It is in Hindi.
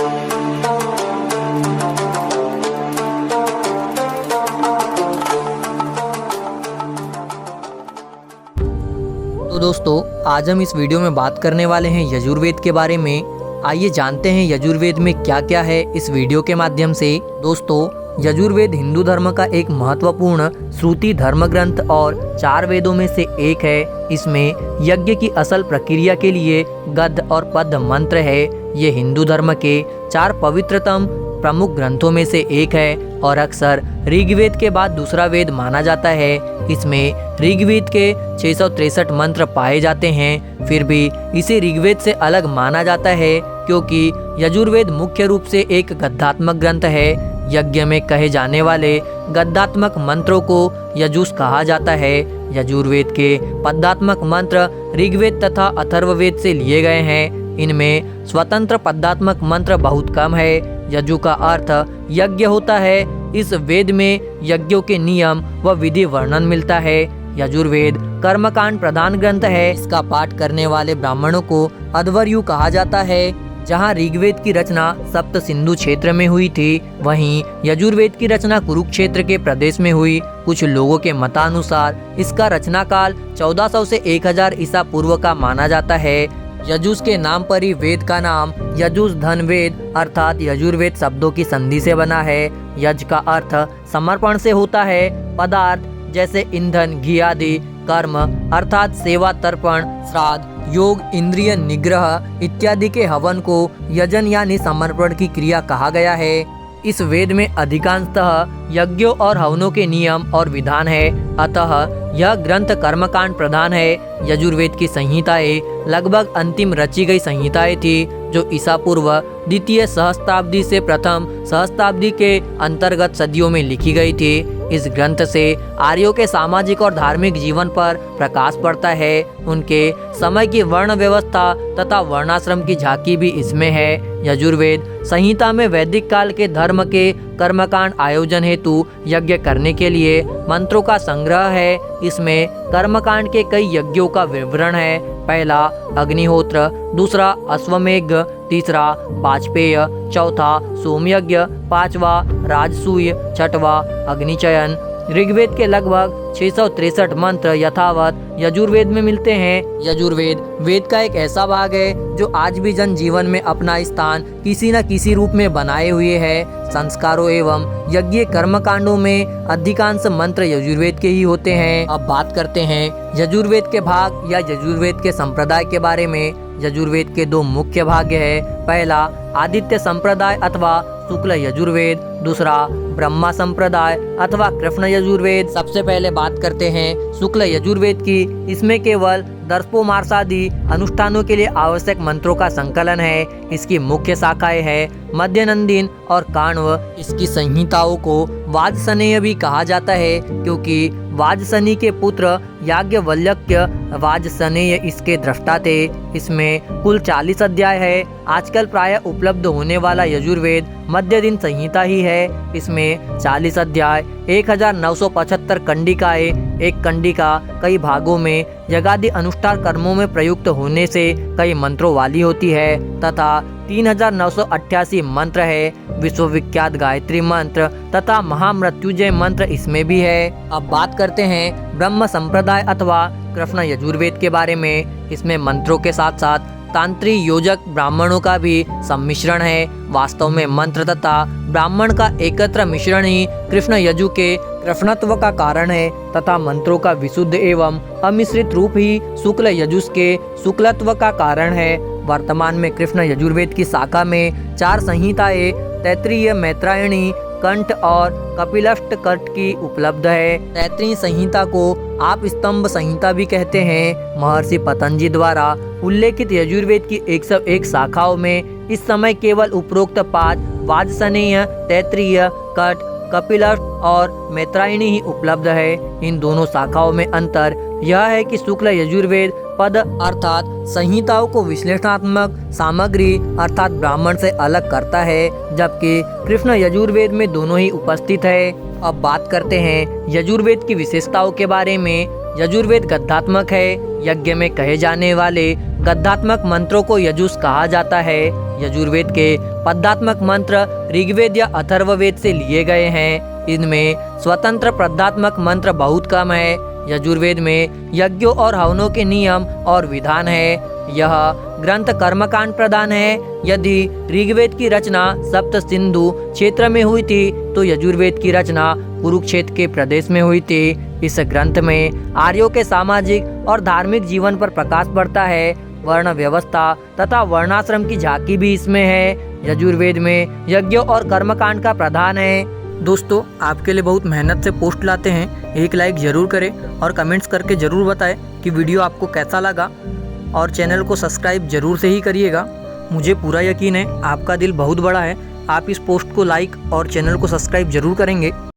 तो दोस्तों, आज हम इस वीडियो में बात करने वाले हैं यजुर्वेद के बारे में। आइए जानते हैं यजुर्वेद में क्या क्या है इस वीडियो के माध्यम से। दोस्तों, यजुर्वेद हिंदू धर्म का एक महत्वपूर्ण श्रुति धर्म ग्रंथ और 4 वेदों में से एक है। इसमें यज्ञ की असल प्रक्रिया के लिए गद्य और पद्य मंत्र है। ये हिंदू धर्म के 4 पवित्रतम प्रमुख ग्रंथों में से एक है और अक्सर ऋग्वेद के बाद दूसरा वेद माना जाता है। इसमें ऋग्वेद के 663 मंत्र पाए जाते हैं, फिर भी इसे ऋग्वेद से अलग माना जाता है क्योंकि यजुर्वेद मुख्य रूप से एक गद्यात्मक ग्रंथ है। यज्ञ में कहे जाने वाले गद्यात्मक मंत्रों को यजुष कहा जाता है। यजुर्वेद के पद्यात्मक मंत्र ऋग्वेद तथा अथर्ववेद से लिए गए हैं। इनमें स्वतंत्र पद्यात्मक मंत्र बहुत कम है। यजु का अर्थ यज्ञ होता है। इस वेद में यज्ञों के नियम व विधि वर्णन मिलता है। यजुर्वेद कर्मकांड प्रधान ग्रंथ है। इसका पाठ करने वाले ब्राह्मणों को अध्वर्यु कहा जाता है। जहाँ ऋग्वेद की रचना सप्त सिंधु क्षेत्र में हुई थी, वहीं यजुर्वेद की रचना कुरुक्षेत्र के प्रदेश में हुई। कुछ लोगों के मतानुसार इसका रचना काल 1400 से 1000 ईसा पूर्व का माना जाता है। यजुष के नाम पर ही वेद का नाम यजुष धन वेद अर्थात यजुर्वेद शब्दों की संधि से बना है। यज का अर्थ समर्पण से होता है। पदार्थ जैसे ईंधन, घी आदि। कर्म अर्थात सेवा, तर्पण, श्राद्ध, योग, इंद्रिय निग्रह इत्यादि के हवन को यजन यानी समर्पण की क्रिया कहा गया है। इस वेद में अधिकांशतः यज्ञों और हवनों के नियम और विधान है, अतः यह ग्रंथ कर्मकांड प्रधान है। यजुर्वेद की संहिताएं लगभग अंतिम रची गई संहिताएं थी जो ईसा पूर्व द्वितीय सहस्त्राब्दी से प्रथम सहस्त्राब्दी के अंतर्गत सदियों में लिखी गई थी। इस ग्रंथ से आर्यों के सामाजिक और धार्मिक जीवन पर प्रकाश पड़ता है। उनके समय की वर्ण व्यवस्था तथा वर्णाश्रम की झांकी भी इसमें है। यजुर्वेद संहिता में वैदिक काल के धर्म के कर्मकांड आयोजन हेतु यज्ञ करने के लिए मंत्रों का संग्रह है। इसमें कर्मकांड के कई यज्ञों का विवरण है। पहला अग्निहोत्र, दूसरा अश्वमेघ, तीसरा वाजपेय, चौथा सोमयज्ञ, पांचवा राजसूय, छठवा अग्निचयन। ऋग्वेद के लगभग 663 मंत्र यथावत यजुर्वेद में मिलते हैं। यजुर्वेद वेद का एक ऐसा भाग है जो आज भी जन जीवन में अपना स्थान किसी न किसी रूप में बनाए हुए है। संस्कारों एवं यज्ञ कर्मकांडों में अधिकांश मंत्र यजुर्वेद के ही होते हैं। अब बात करते हैं यजुर्वेद के भाग या यजुर्वेद के संप्रदाय के बारे में। यजुर्वेद के 2 मुख्य भाग है। पहला आदित्य संप्रदाय अथवा शुक्ल यजुर्वेद, दूसरा ब्रह्मा संप्रदाय अथवा कृष्ण यजुर्वेद। सबसे पहले बात करते हैं शुक्ल यजुर्वेद की। इसमें केवल दर्पोमार्सादि अनुष्ठानों के लिए आवश्यक मंत्रों का संकलन है। इसकी मुख्य शाखाएं हैं मध्यनंदीन और काण्व। इसकी संहिताओं को वाजसनेय भी कहा जाता है क्योंकि वाजसनी के पुत्र याज्ञवल्क्य वाजसनेय इसके दृष्टा थे। इसमें कुल 40 अध्याय है। आजकल प्राय उपलब्ध होने वाला यजुर्वेद मध्य दिन संहिता ही है। इसमें 40 अध्याय, 1975 कंडिकाएं। एक कंडिका कई भागों में यज्ञादि अनुष्ठान कर्मों में प्रयुक्त होने से कई मंत्रों वाली होती है तथा 3988 मंत्र है। विश्वविख्यात गायत्री मंत्र तथा महामृत्युंजय मंत्र इसमें भी है। अब बात करते हैं ब्रह्म संप्रदाय अथवा कृष्ण यजुर्वेद के बारे में। इसमें मंत्रों के साथ साथ तांत्री योजक ब्राह्मणों का भी सम्मिश्रण है। वास्तव में मंत्र तथा ब्राह्मण का एकत्र मिश्रण ही कृष्ण यजु के कृष्णत्व का कारण है तथा मंत्रों का विशुद्ध एवं अमिश्रित रूप ही शुक्ल यजुष के शुक्लत्व का कारण है। वर्तमान में कृष्ण यजुर्वेद की शाखा में 4 संहिताएं तैत्तिरीय, मैत्रायणी, कंठ और कपिलष्ट कट की उपलब्ध है। तैत्तिरीय संहिता को आप स्तंभ संहिता भी कहते हैं। महर्षि पतंजलि द्वारा उल्लेखित यजुर्वेद की 101 शाखाओं में इस समय केवल उपरोक्त 5 वाजसनेय, तैत्तिरीय, कट, कपिलष्ट और मैत्रायणी ही उपलब्ध है। इन दोनों शाखाओं में अंतर यह है कि शुक्ल यजुर्वेद पद अर्थात संहिताओं को विश्लेषणात्मक सामग्री अर्थात ब्राह्मण से अलग करता है, जबकि कृष्ण यजुर्वेद में दोनों ही उपस्थित है। अब बात करते हैं यजुर्वेद की विशेषताओं के बारे में। यजुर्वेद गद्यात्मक है। यज्ञ में कहे जाने वाले गद्यात्मक मंत्रों को यजुष कहा जाता है। यजुर्वेद के पद्यात्मक मंत्र ऋग्वेद या अथर्ववेद से लिए गए हैं। इनमें स्वतंत्र पद्यात्मक मंत्र बहुत कम है। यजुर्वेद में यज्ञों और हवनों के नियम और विधान है। यह ग्रंथ कर्मकांड प्रधान है। यदि ऋग्वेद की रचना सप्त सिंधु क्षेत्र में हुई थी तो यजुर्वेद की रचना कुरुक्षेत्र के प्रदेश में हुई थी। इस ग्रंथ में आर्यों के सामाजिक और धार्मिक जीवन पर प्रकाश पड़ता है। वर्ण व्यवस्था तथा वर्णाश्रम की झांकी भी इसमें है। यजुर्वेद में यज्ञों और कर्मकांड का प्रधान है। दोस्तों, आपके लिए बहुत मेहनत से पोस्ट लाते हैं। एक लाइक जरूर करें और कमेंट्स करके जरूर बताएं कि वीडियो आपको कैसा लगा, और चैनल को सब्सक्राइब जरूर से ही करिएगा। मुझे पूरा यकीन है आपका दिल बहुत बड़ा है, आप इस पोस्ट को लाइक और चैनल को सब्सक्राइब जरूर करेंगे।